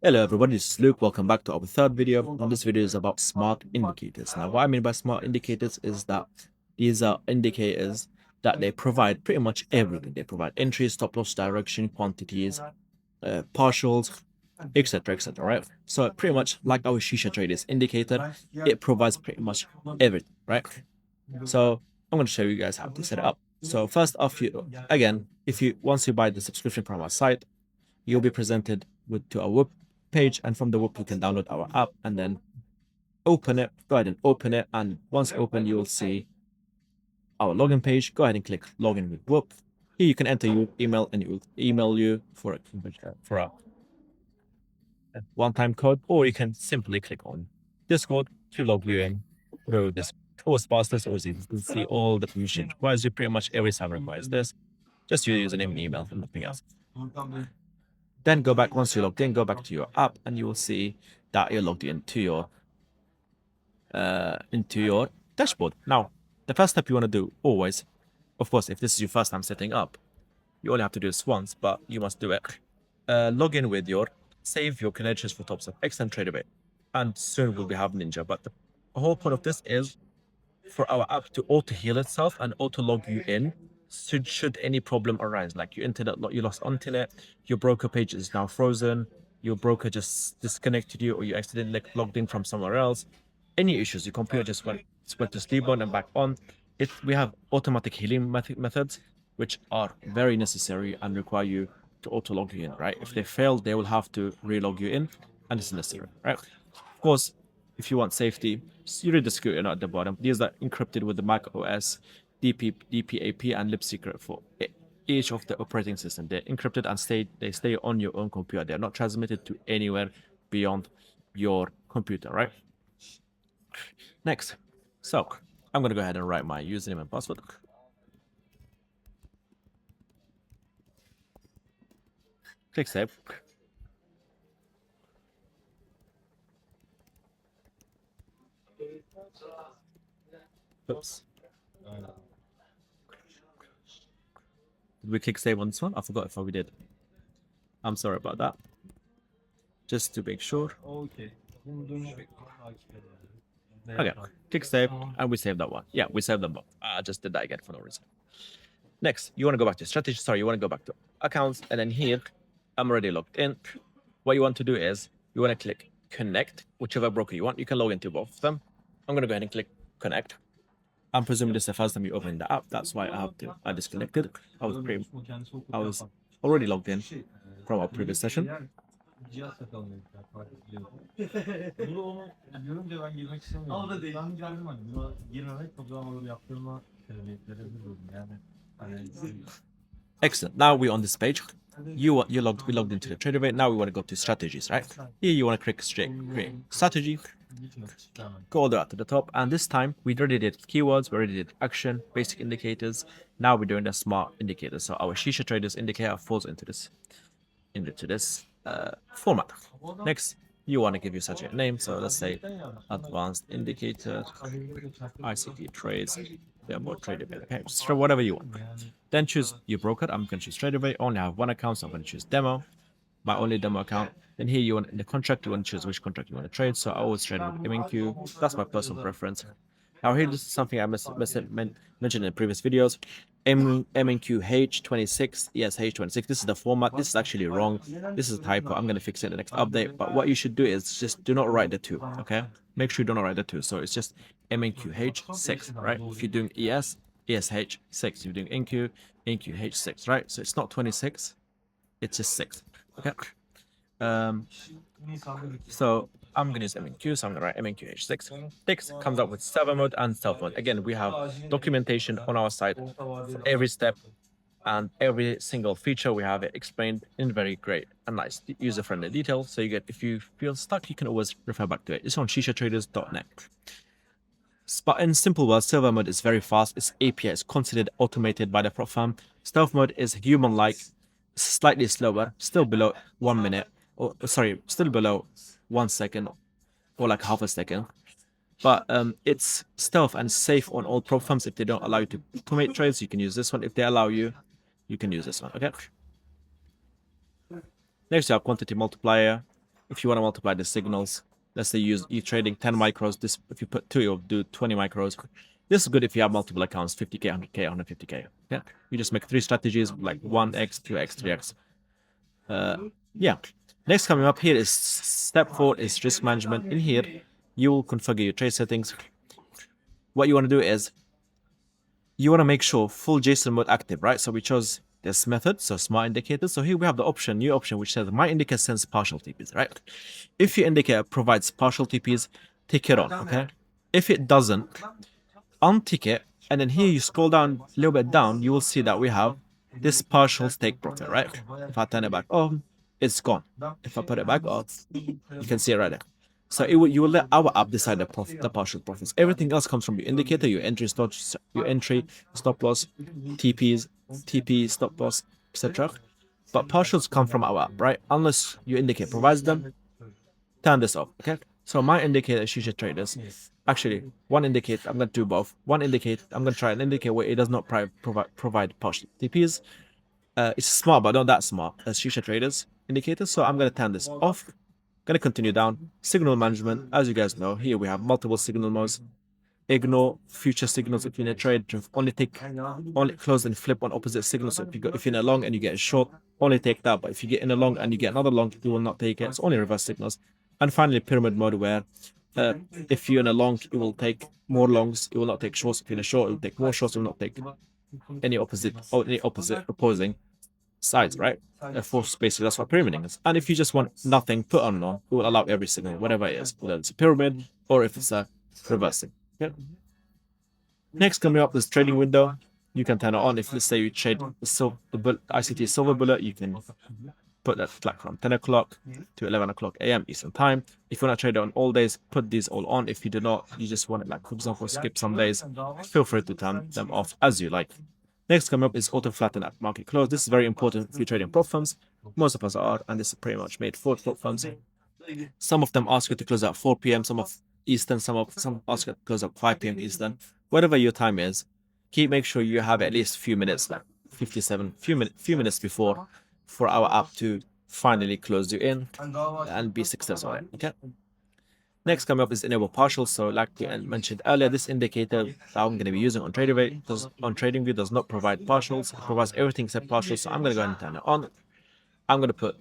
Hello everybody, this is Luke. Welcome back to our third video. And this video is about smart indicators. Now, what I mean by smart indicators is that these are indicators that they provide pretty much everything. They provide entry, stop loss, direction, quantities, partials, etc., etc. Right? So pretty much like our Shisha traders indicator, it provides pretty much everything. Right? So I'm going to show you guys how to set it up. So first off, if you once you buy the subscription from our site, you'll be presented to our web page, and from the web you can download our app and then open it. Go ahead and open it, and once open you'll see our login page. Go ahead and click login with web. Here you can enter your email and it will email you for a one-time code, or you can simply click on Discord to log you in through this. Or fastest, or you can see all the permission requires you. Pretty much every server requires this. Just your username and email and nothing else. Then go back, once you're logged in, go back to your app and you will see that you're logged into your dashboard. Now, the first step you want to do always, of course, if this is your first time setting up, you only have to do this once, but you must do it. Log in with save your credentials for TopStep X and TradeAway. And soon we'll be having Ninja. But the whole point of this is for our app to auto heal itself and auto log you in should any problem arise, like you lost internet, your broker page is now frozen, your broker just disconnected you, or you accidentally logged in from somewhere else. Any issues, your computer just went to sleep on and back on. We have automatic healing methods which are very necessary and require you to auto log you in, right? If they fail, they will have to relog you in, and it's necessary, right? Of course, if you want safety, you read the screen at the bottom. These are encrypted with the Mac OS, DPAP, and Lip Secret for each of the operating system. They're encrypted and they stay on your own computer. They're not transmitted to anywhere beyond your computer, right? Next, so I'm gonna go ahead and write my username and password. Click save. Oops. Did we click save on this one? I forgot if we did. I'm sorry about that. Just to make sure. Okay. Click save, and we saved that one. Yeah, we saved them both. I just did that again for no reason. Next, you want to go back to strategy. Sorry, you want to go back to accounts, and then here, I'm already logged in. What you want to do is you want to click connect, whichever broker you want. You can log into both of them. I'm going to go ahead and click connect. I'm presuming this is the first time you open the app. That's why I disconnected. I was already logged in from our previous session. Excellent. Now we're on this page. We logged into the TradeAway. Now we want to go to strategies, right? Here you want to click create strategy. Go all the way up to the top, and this time we already did keywords, we already did action, basic indicators. Now we're doing the smart indicators. So our Shisha traders indicator falls into this format. Next, you want to give your strategy a name. So let's say advanced indicator, ICT trades, more TradeAway. Okay, so whatever you want. Then choose your broker. I'm going to choose TradeAway. Only have one account, so I'm going to choose demo, my only demo account. Then here you want in the contract, you want to choose which contract you want to trade. So I always trade with MNQ. That's my personal preference. Now here, this is something I mentioned in the previous videos. MNQ H26, yes, H26. This is the format. This is actually wrong. This is a typo. I'm going to fix it in the next update. But what you should do is just do not write the 2, okay? Make sure you do not write the 2. So it's just MNQ H6, right? If you're doing ES, ESH6. If you're doing NQ, NQ H6, right? So it's not 26. It's just 6, okay? So I'm going to use MNQ, so I'm going to write MNQ H6. This comes up with server mode and self mode. Again, we have documentation on our site for every step and every single feature. We have it explained in very great and nice user-friendly detail. So if you feel stuck, you can always refer back to it. It's on shishatraders.net. But in simple words, server mode is very fast. Its API is considered automated by the prop firm. Stealth mode is human-like, slightly slower, still below 1 minute. Still below 1 second or like half a second. But it's stealth and safe on all prop firms. If they don't allow you to automate trades, you can use this one. If they allow you, you can use this one, okay? Next, you have quantity multiplier. if you want to multiply the signals, let's say you're trading 10 micros. This, if you put 2, you'll do 20 micros. This is good if you have multiple accounts, 50k, 100k, 150k. Yeah, you just make 3 strategies like 1x, 2x, 3x. Yeah. Next coming up here is step 4 is risk management. In here, you will configure your trade settings. What you want to do is you want to make sure full JSON mode active, right? So we chose this method, so smart indicators. So here we have the option, new option, which says my indicator sends partial TPs, right? If your indicator provides partial TPs, tick it on, okay? If it doesn't, untick it, and then here you scroll down a little bit down, you will see that we have this partial take profit, right? If I turn it back on, it's gone. If I put it back on, you can see it right there. So it will, you will let our app decide the profit, the partial profits. Everything else comes from your indicator, your entry, stop loss, TPs, TP, stop loss, etc. But partials come from our app, right? Unless your indicator provides them, turn this off, okay? So my indicator, Shisha traders, actually one indicator, I'm going to do both. One indicator, I'm going to try an indicator where it does not provide partial TPs. It's smart, but not that smart as Shisha traders indicator. So I'm going to turn this off. Going to continue down. Signal management, as you guys know, here we have multiple signal modes. Ignore future signals if you're in a trade. Only close and flip on opposite signals. So if you're in a long and you get a short, only take that. But if you get in a long and you get another long, you will not take it. It's only reverse signals. And finally, pyramid mode, where if you're in a long, it will take more longs. It will not take shorts. If you're in a short, it will take more shorts. It will not take any opposing sides, right? Four spaces, that's what pyramiding is. And if you just want nothing, put on none, it will allow every signal, whatever it is, whether it's a pyramid or if it's a reversing. Okay. Next, coming up, this trading window, you can turn it on. If let's say you trade the ICT silver bullet, you can put that flag from 10 o'clock to 11 o'clock a.m. Eastern time. If you want to trade it on all days, put these all on. If you do not, you just want it, like, for example, skip some days, feel free to turn them off as you like. Next coming up is auto flatten at market close. This is very important if you're trading prop firms. Most of us are, and this is pretty much made for prop firms. Some of them ask you to close at 4 p.m., some of Eastern, some ask you to close at 5 p.m. Eastern. Whatever your time is, make sure you have at least a few minutes, like 57, few minutes before, for our app to finally close you in and be successful on it. Okay. Next coming up is enable partials. So like we mentioned earlier, this indicator that I'm going to be using on TradingView does not provide partials. It provides everything except partials. So I'm going to go ahead and turn it on. I'm going to put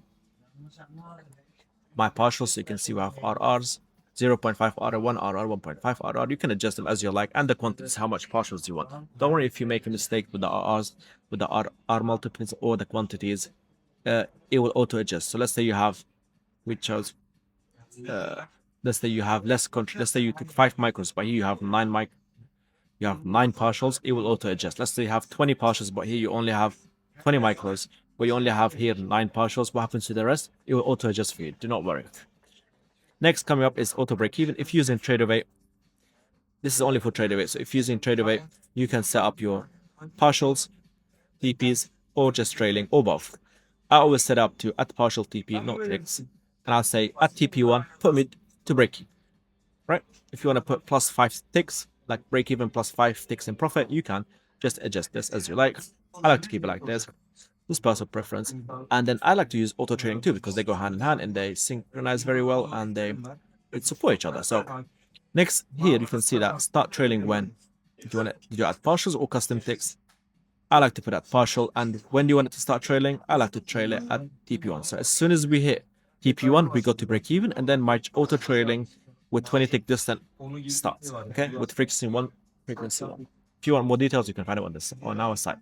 my partials so you can see we have RRs, 0.5 RR, 1 RR, 1.5 RR. You can adjust them as you like, and the quantities, how much partials you want. Don't worry if you make a mistake with the RRs, with the RR multiples or the quantities, it will auto adjust. So let's say you have, let's say you have less country. Let's say you took 5 micros, but here you have 9 partials. It will auto adjust. Let's say you have 20 partials, but here you only have 20 micros, but you only have here 9 partials. What happens to the rest? It will auto adjust for you. Do not worry. Next coming up is auto break even. If you're using TradeAway, this is only for TradeAway. So if you're using TradeAway, you can set up your partials, TPs, or just trailing, or both. I always set up to at partial TP, not ticks. And I'll say at TP1, put me to break even, right? If you want to put plus 5 ticks, like break even plus 5 ticks in profit, you can just adjust this as you like. I like to keep it like this. This personal preference. And then I like to use auto trading too, because they go hand in hand and they synchronize very well and they support each other. So next here you can see that start trailing when you want to do at partials or custom ticks. I like to put at partial, and when you want it to start trailing, I like to trail it at TP1. So as soon as we hit TP1, we go to break even, and then my auto trailing with 20 tick distance starts. Okay, with frequency 1. If you want more details, you can find it on our site,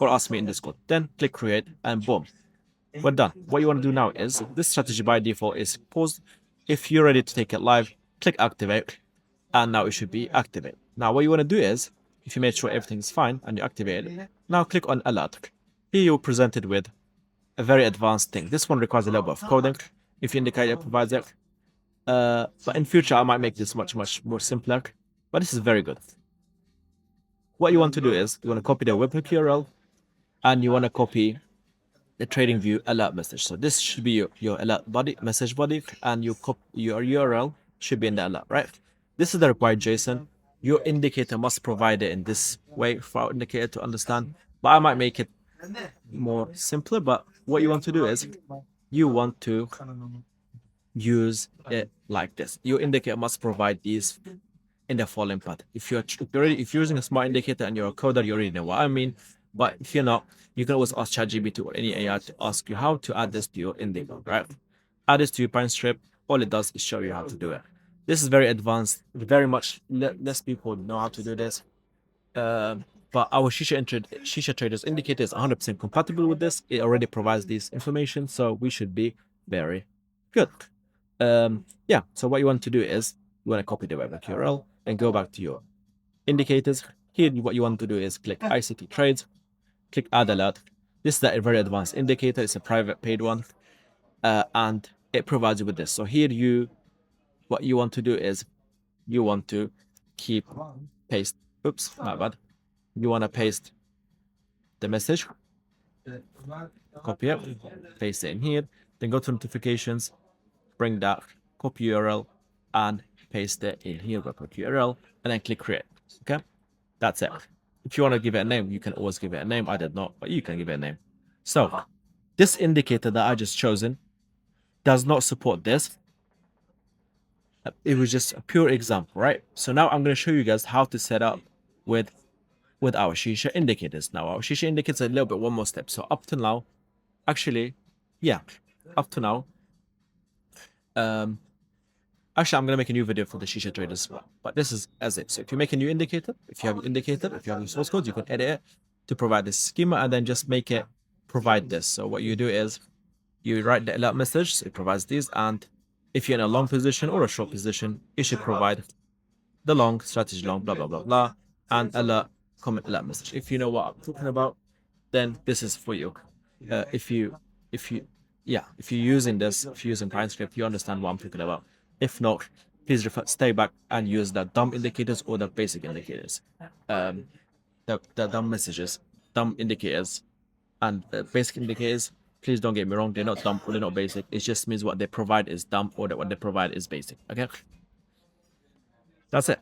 or ask me in Discord. Then click create, and boom, we're done. What you want to do now is, this strategy by default is paused. If you're ready to take it live, click activate, and now it should be activated. Now what you want to do is, if you made sure everything's fine and you activate it, now click on alert. Here you're presented with a very advanced thing. This one requires a little bit of coding. If your indicator provides it, but in future I might make this much more simpler. But this is very good. What you want to do is, you want to copy the webhook URL, and you want to copy the TradingView alert message. So this should be your alert body, message body, and your URL should be in the alert, right? This is the required JSON. Your indicator must provide it in this way for our indicator to understand. But I might make it more simpler. But what you want to do is, you want to use it like this. Your indicator must provide these in the following path. If you're using a smart indicator and you're a coder, you already know what I mean. But if you're not, you can always ask ChatGPT or any AI to ask you how to add this to your indicator, right? Add this to your pine strip. All it does is show you how to do it. This is very advanced. Very much less people know how to do this. But our Shisha traders indicator is 100% compatible with this. It already provides this information, so we should be very good. Yeah. So what you want to do is you want to copy the web URL and go back to your indicators. Here, what you want to do is click ICT trades, click add alert. This is a very advanced indicator. It's a private paid one, and it provides you with this. So here what you want to do is you want to paste. Oops, my bad. You want to paste the message, copy it, paste it in here, then go to notifications, bring that copy URL and paste it in here, copy URL, and then click create. Okay, that's it. If you want to give it a name, you can always give it a name. I did not, but you can give it a name. So this indicator that I just chosen does not support this. It was just a pure example, right? So now I'm going to show you guys how to set up with our Shisha indicators. Now our Shisha indicators a little bit one more step. So up to now, actually, yeah, up to now, actually, I'm going to make a new video for the Shisha traders, but this is as it. So if you make a new indicator, if you have your source code, you can edit it to provide this schema and then just make it provide this. So what you do is you write the alert message, so it provides these, and if you're in a long position or a short position, it should provide the long, strategy long, blah, blah, blah, blah, and alert, comment alert message. If you know what I'm talking about, then this is for you. If you're using this, if you're using PineScript, you understand what I'm talking about. If not, please stay back and use the dumb indicators or the basic indicators. The dumb messages, dumb indicators, and the basic indicators. Please don't get me wrong, they're not dumb or they're not basic. It just means what they provide is dumb or that what they provide is basic. Okay, that's it.